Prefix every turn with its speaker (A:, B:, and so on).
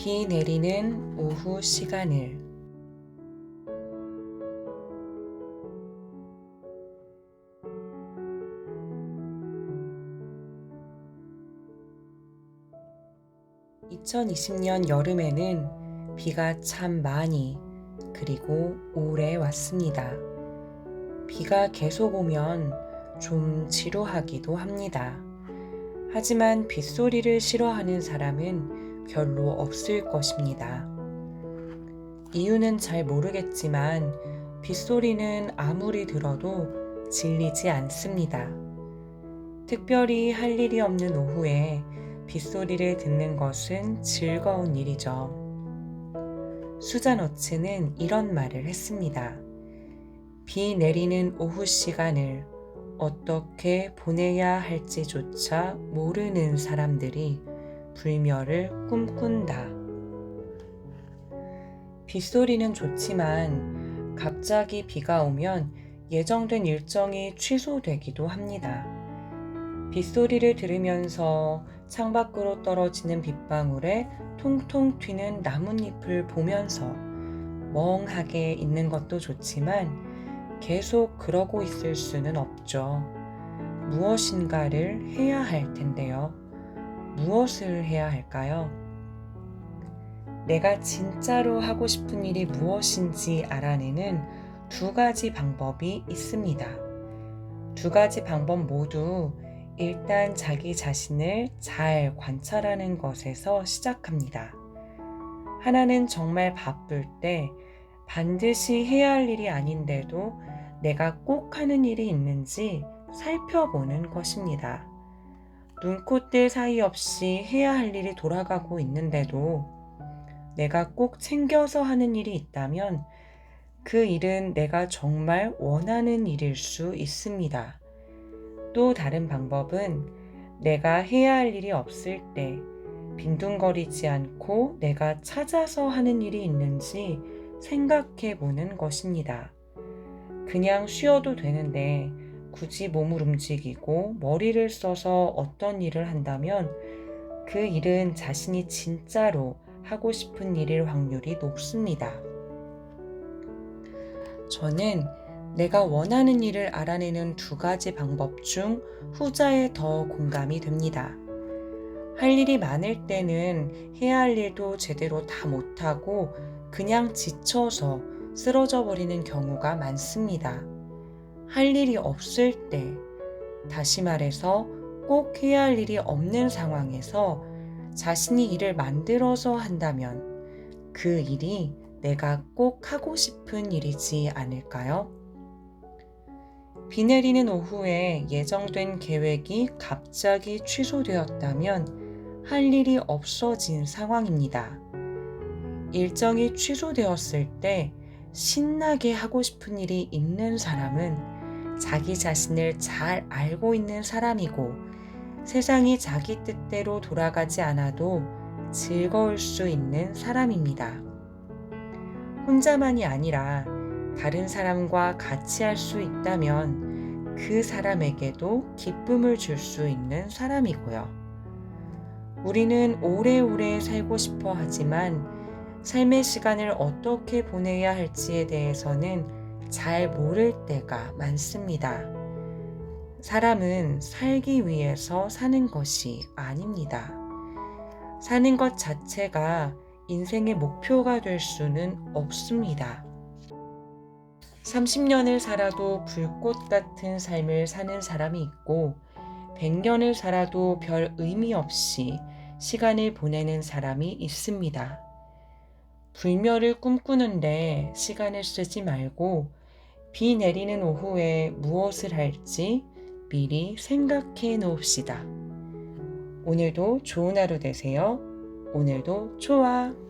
A: 비 내리는 오후 시간을 (2020년) 여름에는 비가 참 많이 그리고 오래 왔습니다. 비가 계속 오면 좀 지루하기도 합니다. 하지만 빗소리를 싫어하는 사람은 별로 없을 것입니다. 이유는 잘 모르겠지만 빗소리는 아무리 들어도 질리지 않습니다. 특별히 할 일이 없는 오후에 빗소리를 듣는 것은 즐거운 일이죠. 수잔 어츠는 이런 말을 했습니다. 비 내리는 오후 시간을 어떻게 보내야 할지조차 모르는 사람들이 불멸을 꿈꾼다. 빗소리는 좋지만 갑자기 비가 오면 예정된 일정이 취소되기도 합니다. 빗소리를 들으면서 창밖으로 떨어지는 빗방울에 통통 튀는 나뭇잎을 보면서 멍하게 있는 것도 좋지만 계속 그러고 있을 수는 없죠. 무엇인가를 해야 할 텐데요. 무엇을 해야 할까요? 내가 진짜로 하고 싶은 일이 무엇인지 알아내는 두 가지 방법이 있습니다. 두 가지 방법 모두 일단 자기 자신을 잘 관찰하는 것에서 시작합니다. 하나는 정말 바쁠 때 반드시 해야 할 일이 아닌데도 내가 꼭 하는 일이 있는지 살펴보는 것입니다. 눈코뜰 사이 없이 해야 할 일이 돌아가고 있는데도 내가 꼭 챙겨서 하는 일이 있다면 그 일은 내가 정말 원하는 일일 수 있습니다. 또 다른 방법은 내가 해야 할 일이 없을 때 빈둥거리지 않고 내가 찾아서 하는 일이 있는지 생각해 보는 것입니다. 그냥 쉬어도 되는데 굳이 몸을 움직이고 머리를 써서 어떤 일을 한다면 그 일은 자신이 진짜로 하고 싶은 일일 확률이 높습니다. 저는 내가 원하는 일을 알아내는 두 가지 방법 중 후자에 더 공감이 됩니다. 할 일이 많을 때는 해야 할 일도 제대로 다 못하고 그냥 지쳐서 쓰러져 버리는 경우가 많습니다. 할 일이 없을 때, 다시 말해서 꼭 해야 할 일이 없는 상황에서 자신이 일을 만들어서 한다면 그 일이 내가 꼭 하고 싶은 일이지 않을까요? 비 내리는 오후에 예정된 계획이 갑자기 취소되었다면 할 일이 없어진 상황입니다. 일정이 취소되었을 때 신나게 하고 싶은 일이 있는 사람은 자기 자신을 잘 알고 있는 사람이고 세상이 자기 뜻대로 돌아가지 않아도 즐거울 수 있는 사람입니다. 혼자만이 아니라 다른 사람과 같이 할 수 있다면 그 사람에게도 기쁨을 줄 수 있는 사람이고요. 우리는 오래오래 살고 싶어 하지만 삶의 시간을 어떻게 보내야 할지에 대해서는 잘 모를 때가 많습니다. 사람은 살기 위해서 사는 것이 아닙니다. 사는 것 자체가 인생의 목표가 될 수는 없습니다. 30년을 살아도 불꽃 같은 삶을 사는 사람이 있고 100년을 살아도 별 의미 없이 시간을 보내는 사람이 있습니다. 불멸을 꿈꾸는데 시간을 쓰지 말고 비 내리는 오후에 무엇을 할지 미리 생각해 놓읍시다. 오늘도 좋은 하루 되세요. 오늘도 초아.